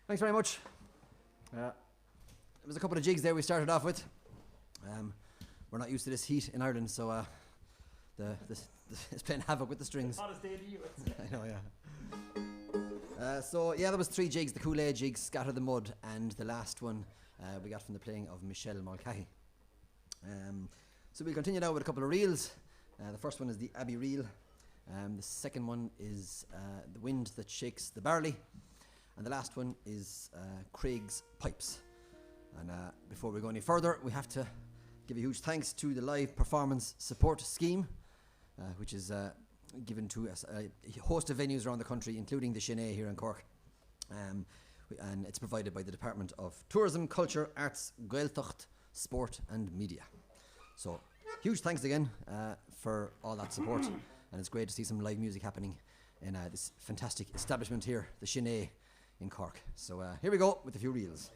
Thanks very much. There was a couple of jigs there we started off with. We're not used to this heat in Ireland, so it's playing havoc with the strings. Hottest day of the year. I know, yeah. So there was 3 jigs, the Kool-Aid jig, Scatter the Mud, and the last one we got from the playing of Michelle Mulcahy. So we'll continue now with a couple of reels. The first one is the Abbey Reel. The second one is The Wind That Shakes the Barley. And the last one is Craig's Pipes. And before we go any further, we have to give a huge thanks to the Live Performance Support Scheme, which is given to us, a host of venues around the country, including the Shinee here in Cork. And it's provided by the Department of Tourism, Culture, Arts, Gaeltacht, Sport and Media. So, huge thanks again for all that support. And it's great to see some live music happening in this fantastic establishment here, the Shinee in Cork. So here we go with a few reels.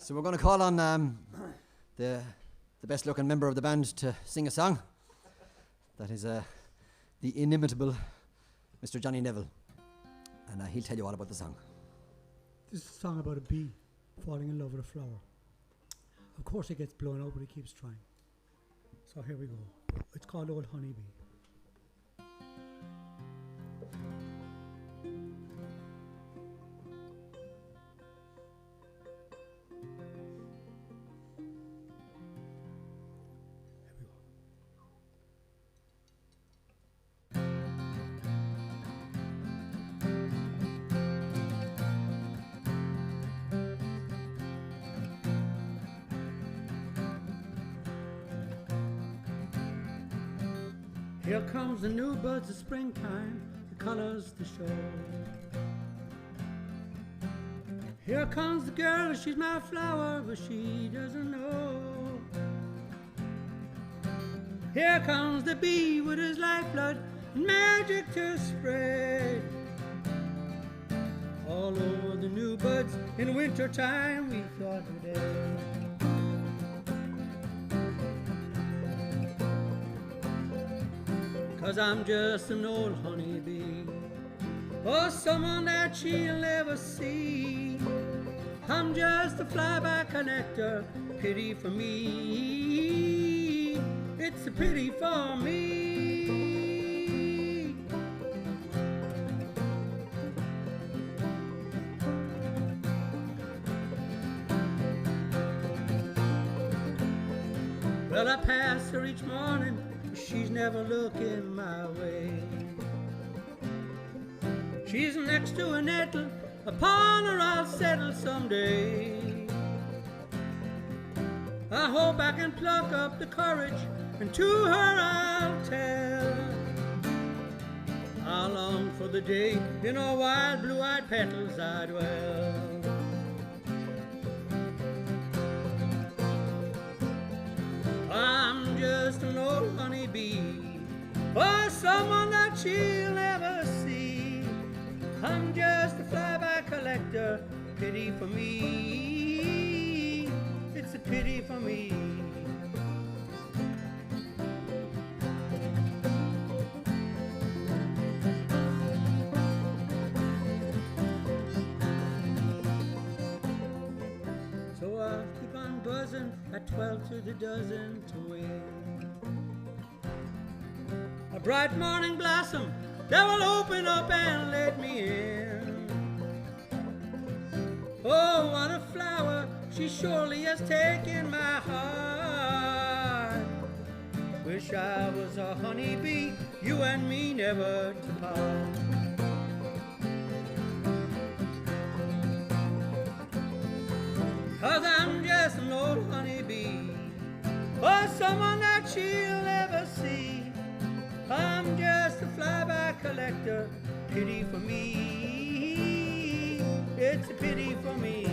So we're going to call on the best looking member of the band to sing a song. That is the inimitable Mr. Johnny Neville. And he'll tell you all about the song. This is a song about a bee falling in love with a flower. Of course it gets blown out, but he keeps trying. So here we go. It's called Old Honeybee. Here comes the new buds of springtime, the colors to show. Here comes the girl, she's my flower, but she doesn't know. Here comes the bee with his lifeblood and magic to spread. All over the new buds in winter time we thought were dead. 'Cause I'm just an old honeybee, or someone that she'll never see. I'm just a flyby connector, pity for me. It's a pity for me. Well, I pass her each morning, she's never looking my way. She's next to a nettle, upon her I'll settle someday. I hope I can pluck up the courage, and to her I'll tell. I long for the day in her wild blue-eyed petals I dwell. I'm just an old honeybee, or someone that she'll never see. I'm just a flyby collector, pity for me. It's a pity for me. So I'll keep on buzzing at 12 to the dozen to win. A bright morning blossom that will open up and let me in. Oh, what a flower, she surely has taken my heart. Wish I was a honeybee, you and me never to part. Cause I'm just an old honeybee, or someone that she'll never see. I'm just a flyby collector, pity for me. It's a pity for me.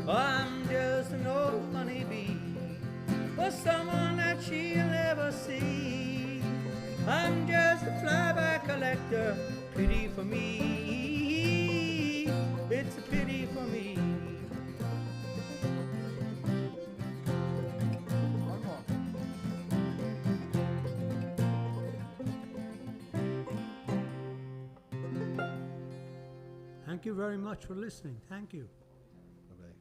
I'm just an old honeybee, or someone that she'll never see. I'm just a flyby collector, pity for me. It's a pity for me. Thank you very much for listening. Thank you. Okay.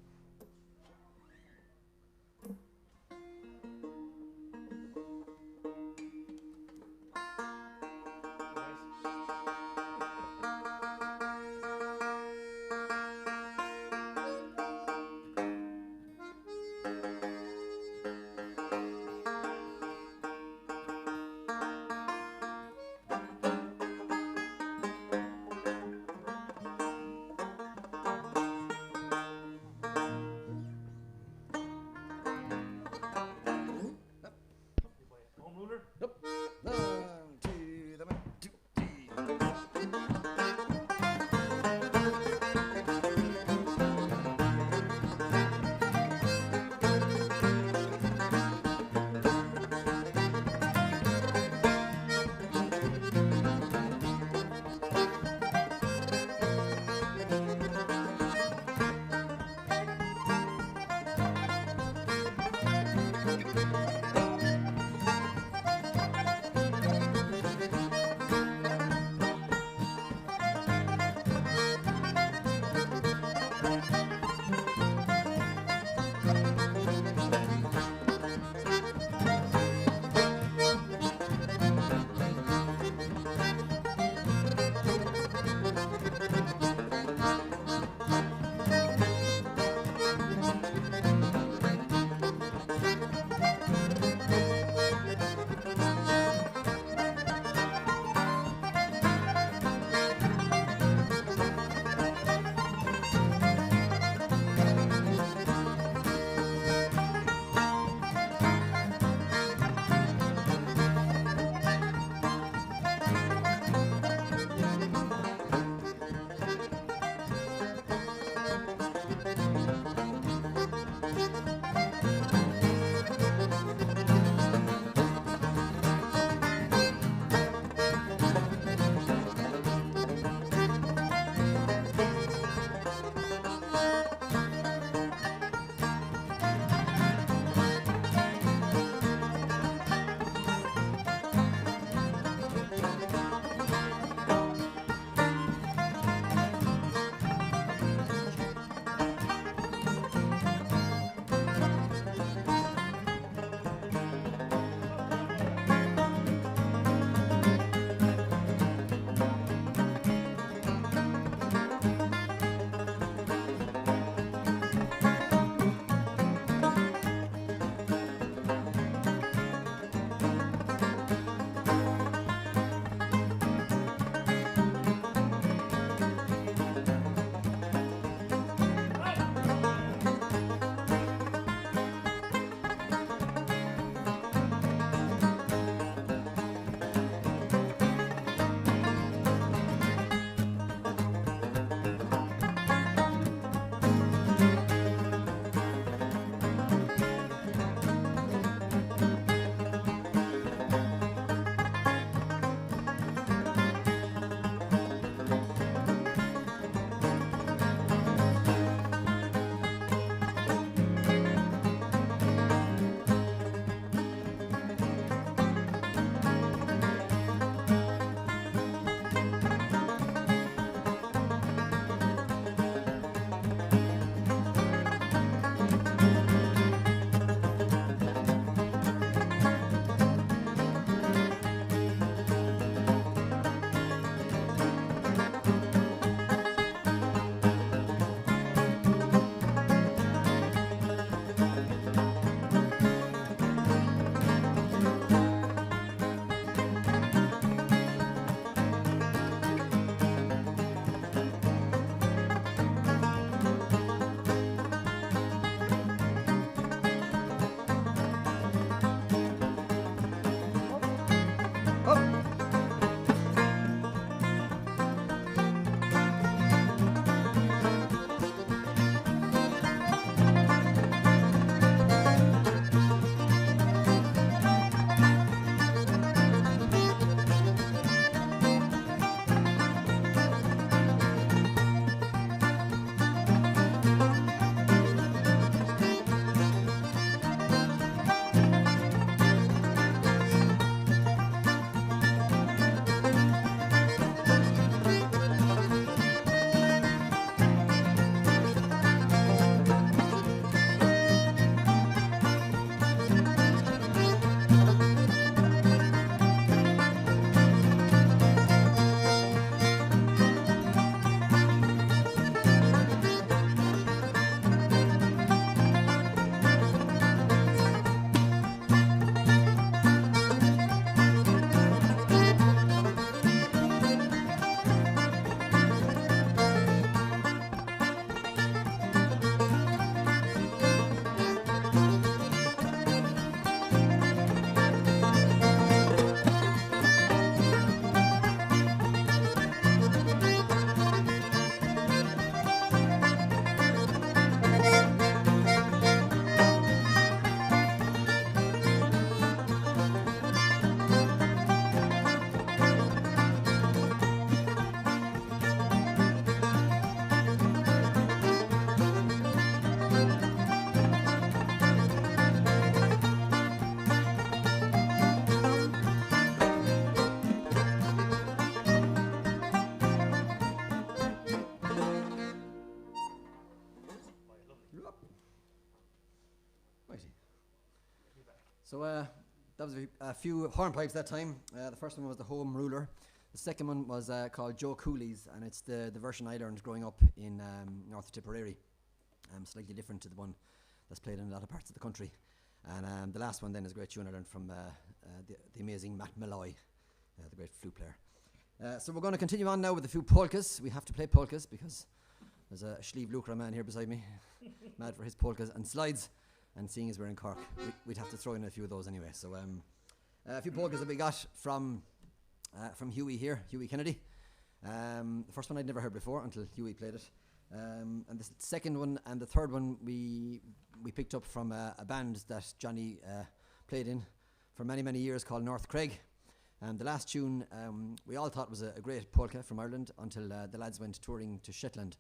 So that was a few hornpipes that time. The first one was the Home Ruler. The second one was called Joe Cooley's, and it's the version I learned growing up in North of Tipperary. Slightly different to the one that's played in a lot of parts of the country. And the last one then is a great tune I learned from the amazing Matt Malloy, the great flute player. So we're going to continue on now with a few polkas. We have to play polkas because there's a Schlieve Lucra man here beside me, mad for his polkas and slides. And seeing as we're in Cork, we'd have to throw in a few of those anyway. So a few polkas that we got from Hughie here, Hughie Kennedy. The first one I'd never heard before until Hughie played it. And the second one and the third one we picked up from a band that Johnny played in for many, many years called North Craig. And the last tune we all thought was a great polka from Ireland until the lads went touring to Shetland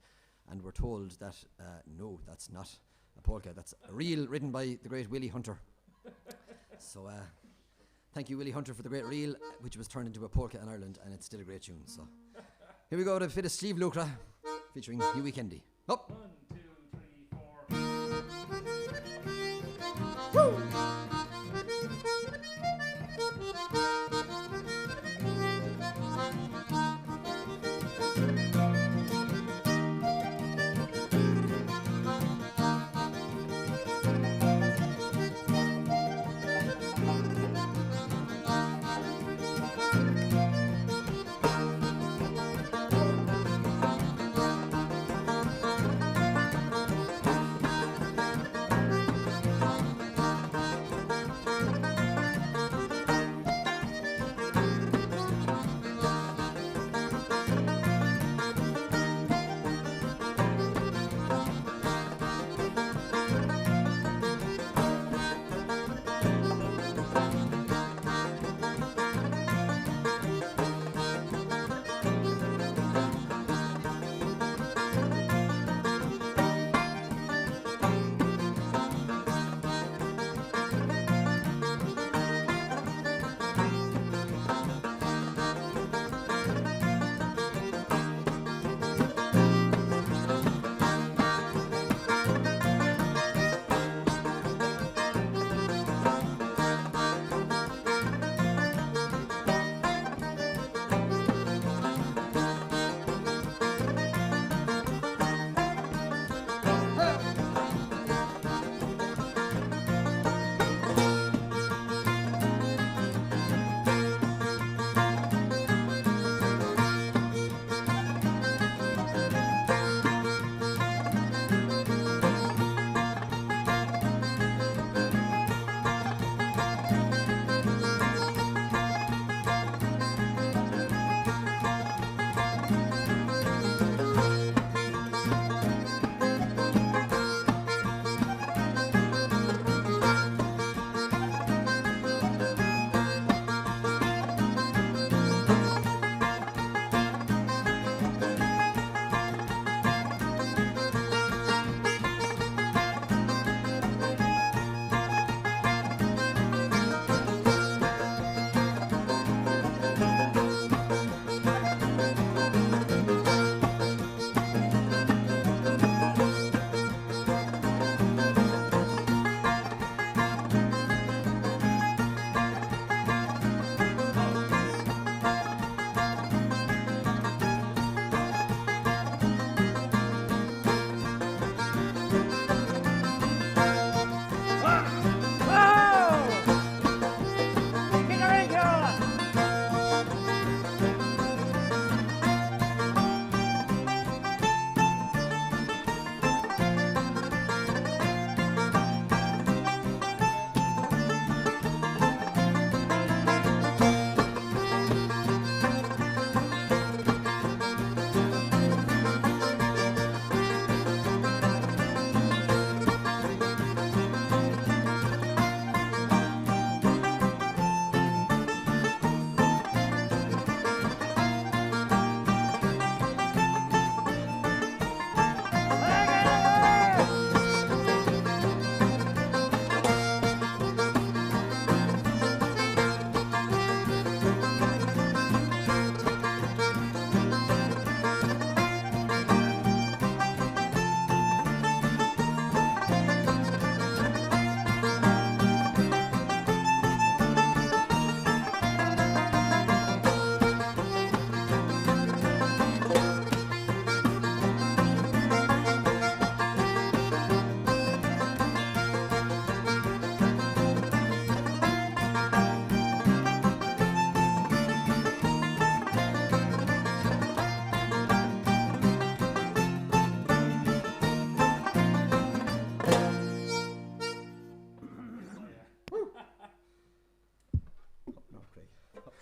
and were told that no, that's not a polka, that's a reel written by the great Willie Hunter. So thank you, Willie Hunter, for the great reel, which was turned into a polka in Ireland, and it's still a great tune. So here we go to fit of Schlieve Lucra featuring Hughie Kennedy. Up. 1, 2, 3, 4. Woo!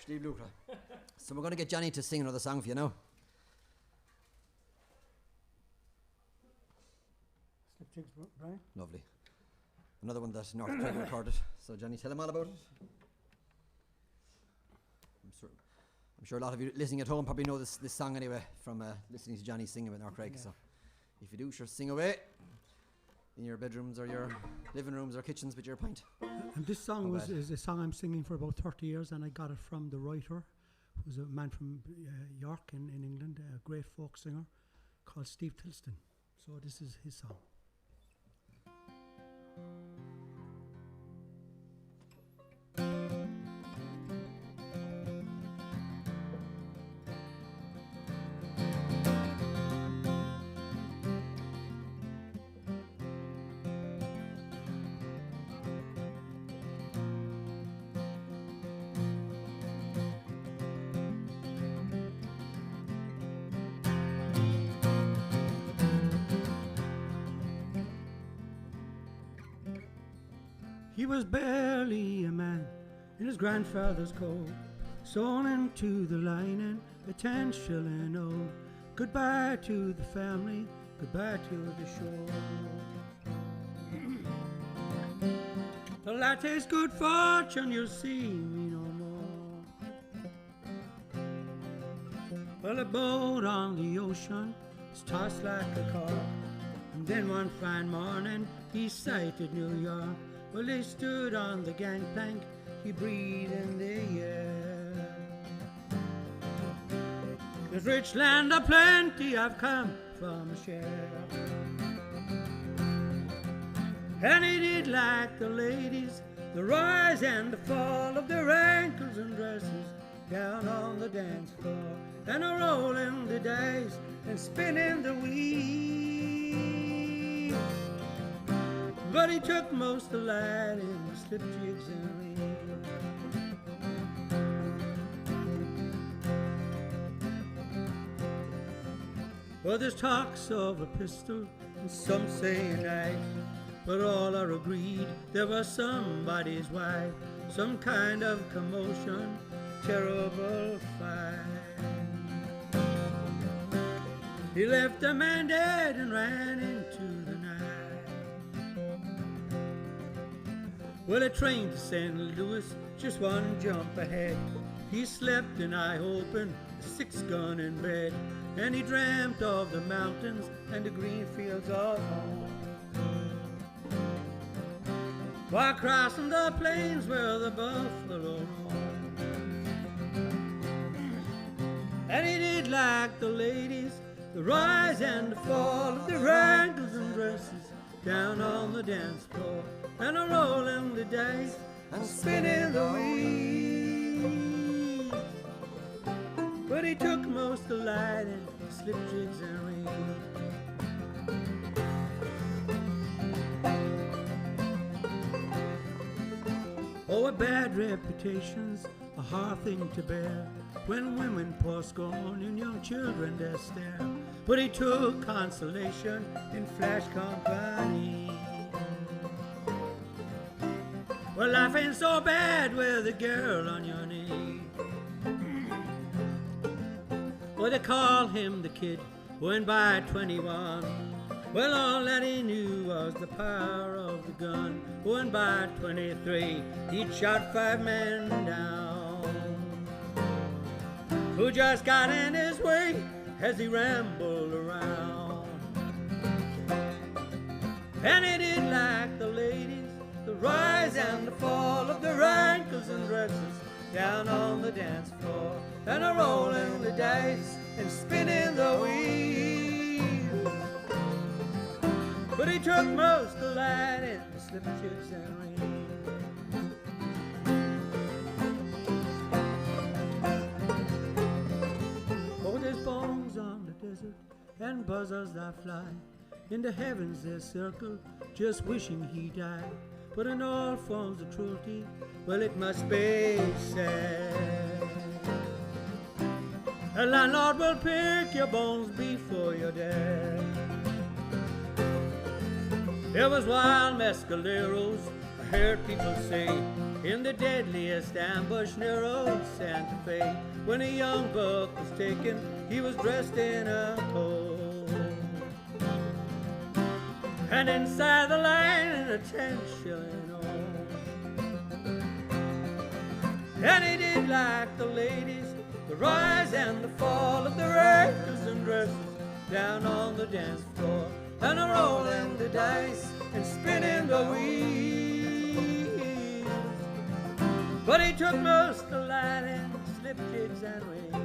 Steve Lucra. So we're going to get Johnny to sing another song for you now. Slip jigs, Brian. Lovely. Another one that North Craig recorded. So Johnny, tell him all about it. I'm sure a lot of you listening at home probably know this song anyway from listening to Johnny singing with North Craig. Yeah. So if you do, sure, sing away in your bedrooms or your living rooms or kitchens with your pint. And this song is a song I'm singing for about 30 years, and I got it from the writer, who's a man from York in England, a great folk singer called Steve Tilston. So this is his song. He was barely a man in his grandfather's coat, sewn into the lining, a 10-shilling note. Goodbye to the family, goodbye to the shore. Till I taste good fortune, you'll see me no more. Well, a boat on the ocean is tossed like a cork, and then one fine morning he sighted New York. Well, they stood on the gangplank, he breathed in the air. This rich land of plenty I've come from a share. And he did like the ladies, the rise and the fall of their ankles and dresses down on the dance floor, and a rolling the dice and spinning the wheel. But he took most delight in the slip jigs and reels. Well, there's talks of a pistol and some say a knife, but all are agreed there was somebody's wife. Some kind of commotion, terrible fight. He left a man dead and ran into the night. Well, a train to St. Louis, just one jump ahead. He slept an eye open, a 6-gun in bed, and he dreamt of the mountains and the green fields of home, while crossing the plains where the buffalo roam. And he did like the ladies, the rise and the fall of their ankles and dresses down on the dance floor, and a rolling the dice and spinning the wheel. But he took most delight in slip jigs and reels. Oh, a bad reputation's a hard thing to bear when women pour scorn and young children their stare. But he took consolation in flash company. Well, life ain't so bad with a girl on your knee. Well, they call him the kid, when by 21. Well, all that he knew was the power of the gun. When by 23, he'd shot 5 men down, who just got in his way as he rambled around. And he did like the ladies, the rise and the fall of their ankles and dresses down on the dance floor, and a rolling the dice and spinning the wheel. But he took most delight in the slip jigs and reels. Oh, there's bones on the desert and buzzards that fly. In the heavens they circle, just wishing he died. But in all forms of cruelty, well, it must be said, a landlord will pick your bones before you're dead. There was wild mescaleros, I heard people say, in the deadliest ambush near old Santa Fe. When a young buck was taken, he was dressed in a coat, and inside the line in a 10-shilling note. And he did like the ladies, the rise and the fall of the rackets and dresses down on the dance floor, and a rolling the dice and spinning the wheel. But he took most delight in slip jigs and rings.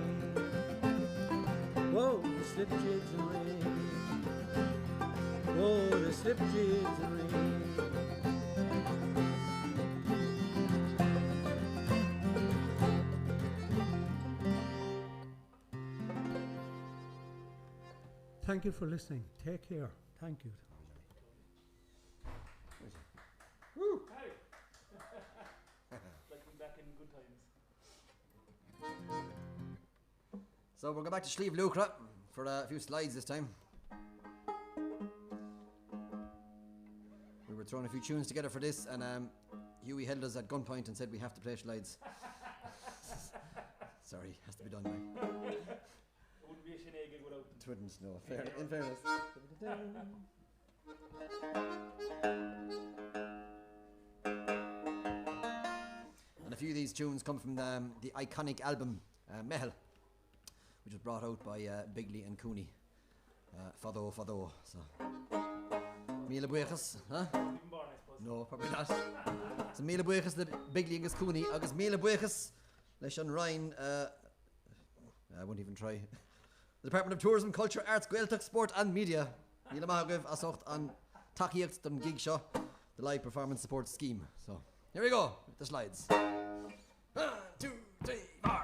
Whoa, the slip jigs and rings. Whoa, the slip jigs and rings. Thank you for listening. Take care. Thank you. Woo. Hey. Like we're back in good times. So we'll go back to Slieve Lucra for a few slides this time. We were throwing a few tunes together for this, and Hughie held us at gunpoint and said we have to play slides. Sorry, has to be done now. It wouldn't be a Sinead gig without them. It wouldn't, no. In fairness. And a few of these tunes come from the iconic album Mehel, which was brought out by Bigley and Cooney. Fado. So, Mila Buejas, huh? Even Barra, I suppose. No, probably not. So Mila Buejas, the Bigley and Cooney, agus Mila Buejas, leis an Ryan. I won't even try. The Department of Tourism, Culture, Arts, Gaeltacht, Sport and Media. Mila Mahagriv asocht an tachiacht dem gig show, the live performance support scheme. So here we go with the slides. 1, 2, 3, 4.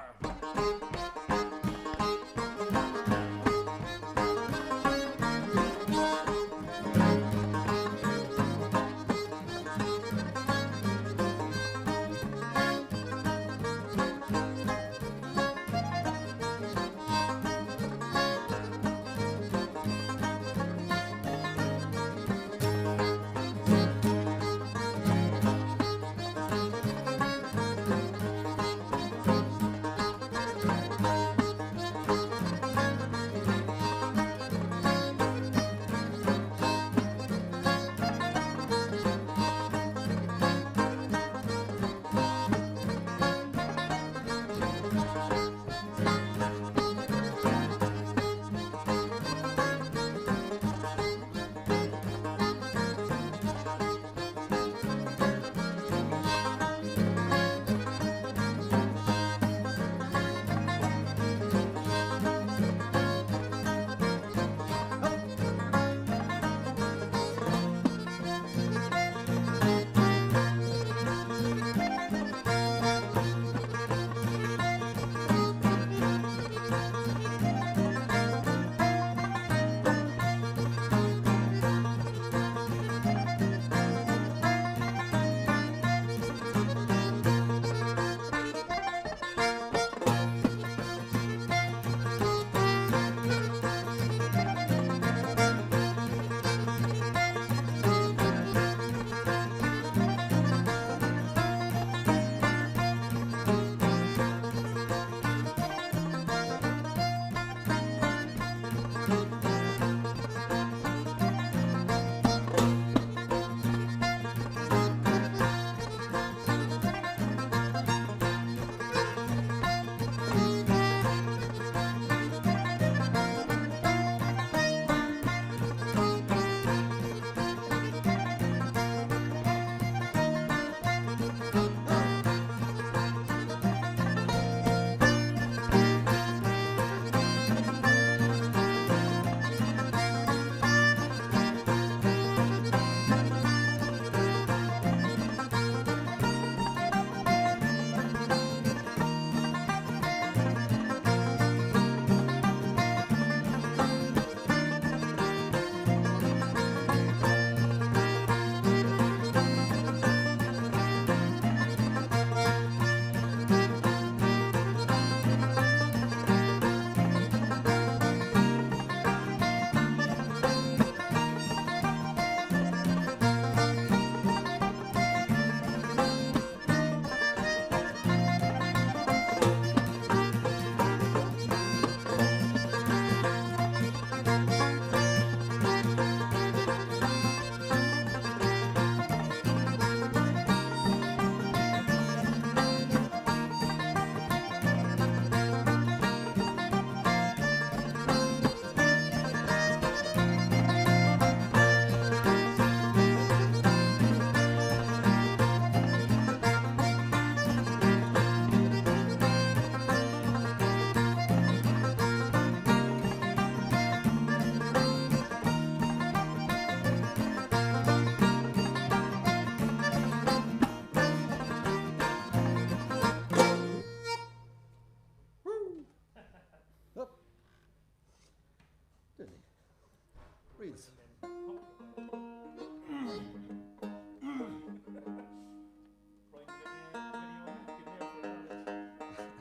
Reels. I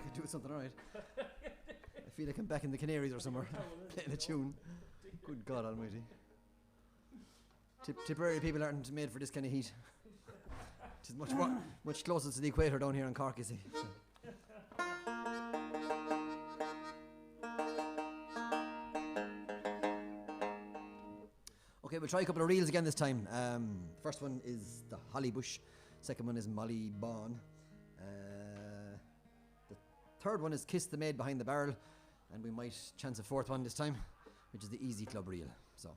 could do with something, alright. I feel like I'm back in the Canaries or somewhere, playing a tune. Good God Almighty. Tipperary people aren't made for this kind of heat. It's much closer to the equator down here in Cork, you see. So. Okay, we'll try a couple of reels again this time. First one is the Holly Bush. Second one is Molly Bawn. The third one is Kiss the Maid Behind the Barrel. And we might chance a fourth one this time, which is the Easy Club reel. So.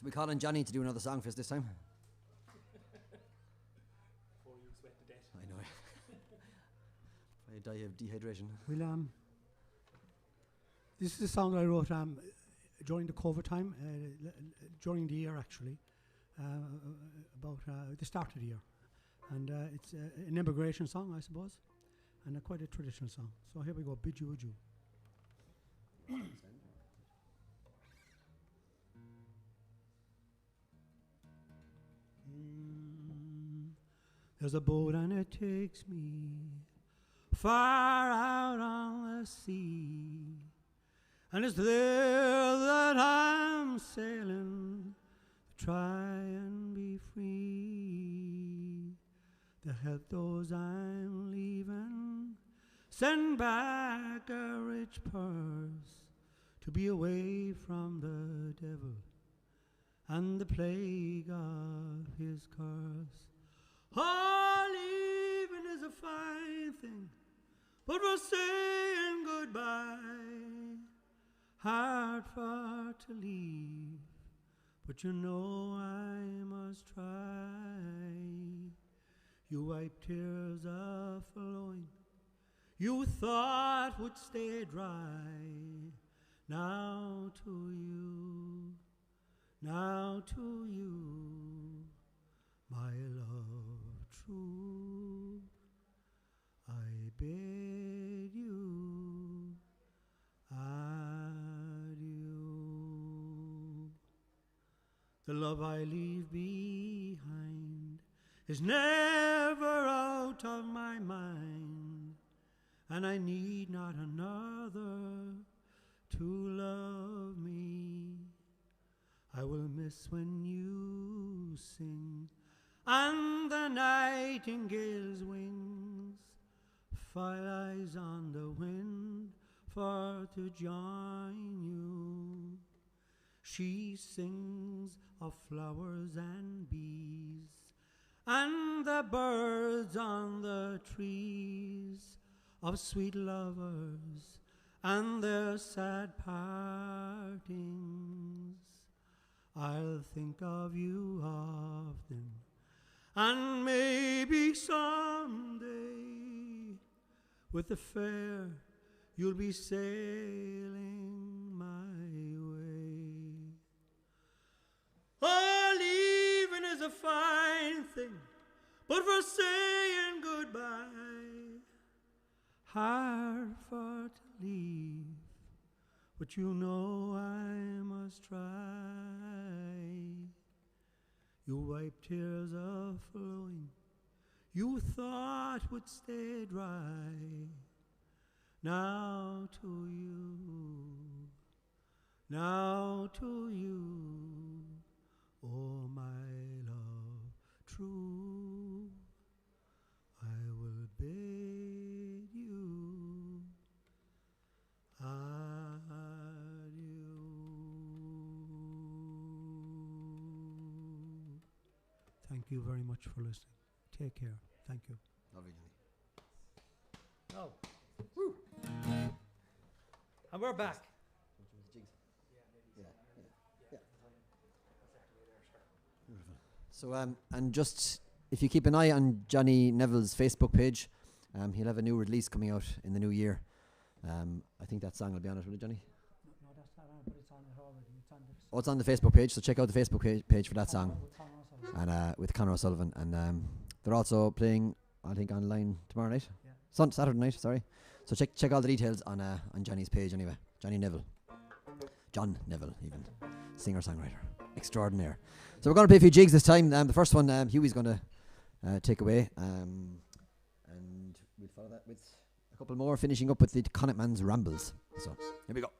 So we call on Johnny to do another song for us this time. Before you sweat to death. I know. I die of dehydration. Well, this is a song I wrote during the COVID time, during the year actually, about the start of the year. And it's an immigration song, I suppose, and quite a traditional song. So here we go, Bid You Adieu. There's a boat and it takes me far out on the sea, and it's there that I'm sailing to try and be free, to help those I'm leaving, send back a rich purse, to be away from the devil and the plague of his curse. Oh, leaving is a fine thing, but we're saying goodbye. Hard for to leave, but you know I must try. You wipe tears of flowing you thought would stay dry. Now to you, my love true, I bid you adieu. The love I leave behind is never out of my mind, and I need not another to love me. I will miss when you sing and the nightingale's wings flies on the wind for to join you. She sings of flowers and bees and the birds on the trees, of sweet lovers and their sad partings. I'll think of you often, and maybe someday with the fair you'll be sailing my way. Oh, leaving is a fine thing, but for saying goodbye, hard for to leave, but you know I must try. You wipe tears of flowing you thought would stay dry. Now to you, oh my love true, I will bid you adieu. Thank you very much for listening. Take care. Thank you. Lovely. Oh. Woo. And we're back. So, and just if you keep an eye on Johnny Neville's Facebook page, he'll have a new release coming out in the new year. I think that song will be on it, will it, Johnny? No, that's not on, but it's on it already. It's on the Oh, it's on the Facebook page, so check out the Facebook page for that song. And with Conor O'Sullivan. And they're also playing, I think, online tomorrow night. Yeah. Saturday night, sorry. So check all the details on Johnny's page anyway. Johnny Neville. John Neville, even. Singer-songwriter. Extraordinaire. So we're going to play a few jigs this time. The first one Hughie's going to take away. And we'll follow that with a couple more, finishing up with the Connacht Man's Rambles. So here we go.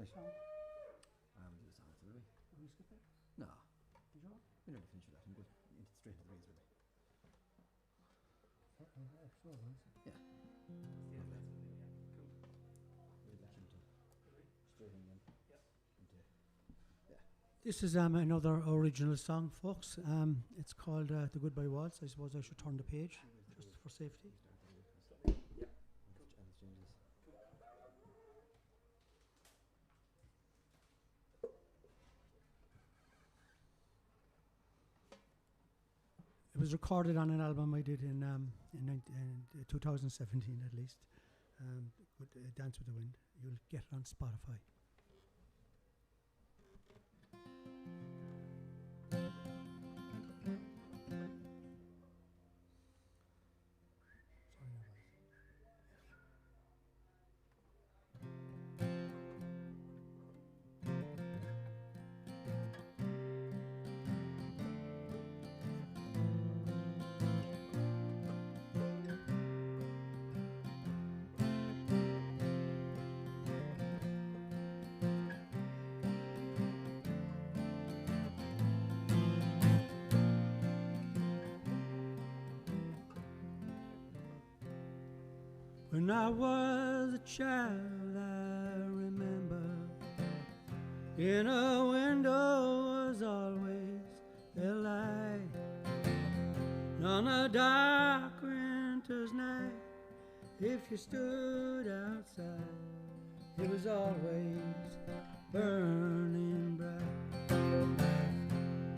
Right. Song. We'll do the song, will we? Will we skip it? No. You sure? We'll never finish with that. We'll go straight into the race, will we? Yeah. Yeah, that's what it is. Cool. We'll back into straight in then. Yep. Into, This is another original song, folks. It's called The Goodbye Waltz. I suppose I should turn the page just for safety. Yep. and the changes. It was recorded on an album I did in 2017 at least, with Dance with the Wind. You'll get it on Spotify. When I was a child, I remember in a window was always a light. And on a dark winter's night, if you stood outside, it was always burning bright.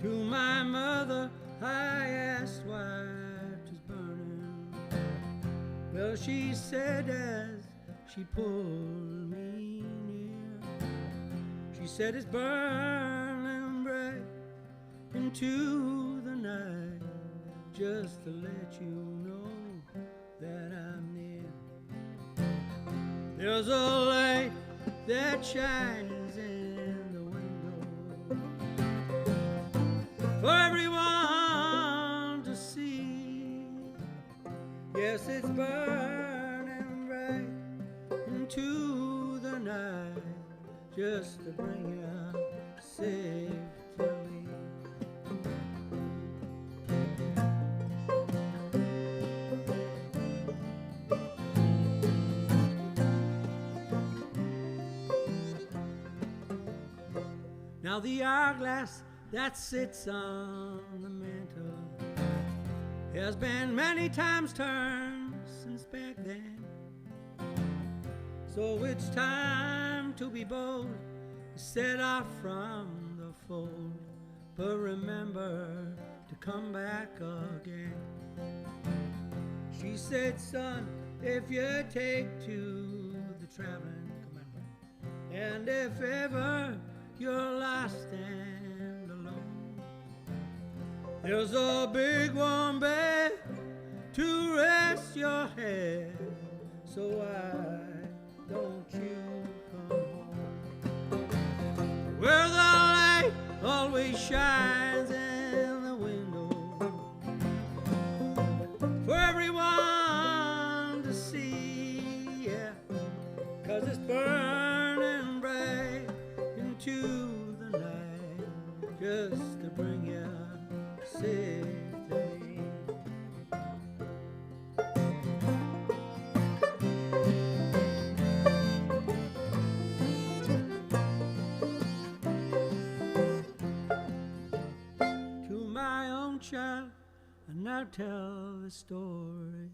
To my mother, I asked why it was burning. Well, she said as she pulled me near, she said it's burning bright into the night, just to let you know that I'm near. There's a light that shines in the window for everyone to see. Yes, it's burning bright into the night, just to bring you safe to me. Now the hourglass that sits on the mantel has been many times turned since back then. So it's time to be bold, set off from the fold, but remember to come back again. She said, son, if you take to the traveling commander, and if ever you're lost and alone, there's a big warm bed to rest your head, so why don't you come home? Where the light always shines in the window for everyone to see, yeah, 'cause it's burning bright into the night, just to bring you safe to me. To my own child, I now tell the story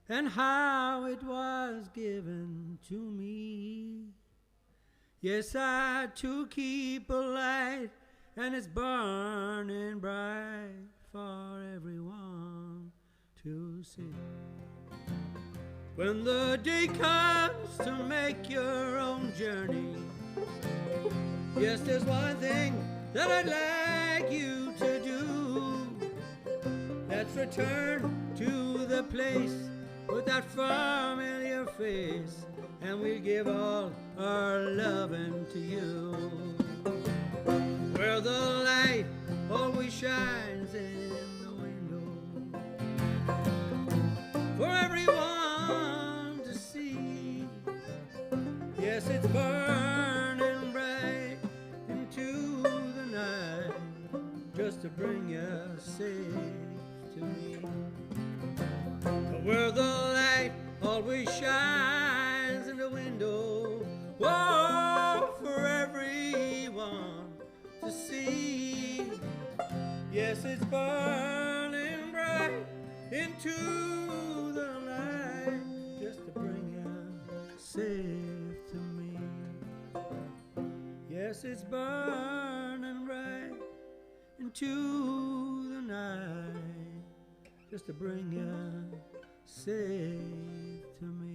and how it was given to me. Yes, I too keep a light, and it's burning bright for everyone to see. When the day comes to make your own journey, yes, there's one thing that I'd like you to do. Let's return to the place with that familiar face, and we'll give all our loving to you. Where the light always shines in the window for everyone to see. Yes, it's burning just to bring you safe to me. Where the light always shines in the window, oh, for everyone to see. Yes, it's burning bright into the night, just to bring you safe to me. Yes, it's burning bright into the night, just to bring you safe to me.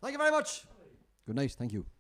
Thank you very much. Good night. Thank you.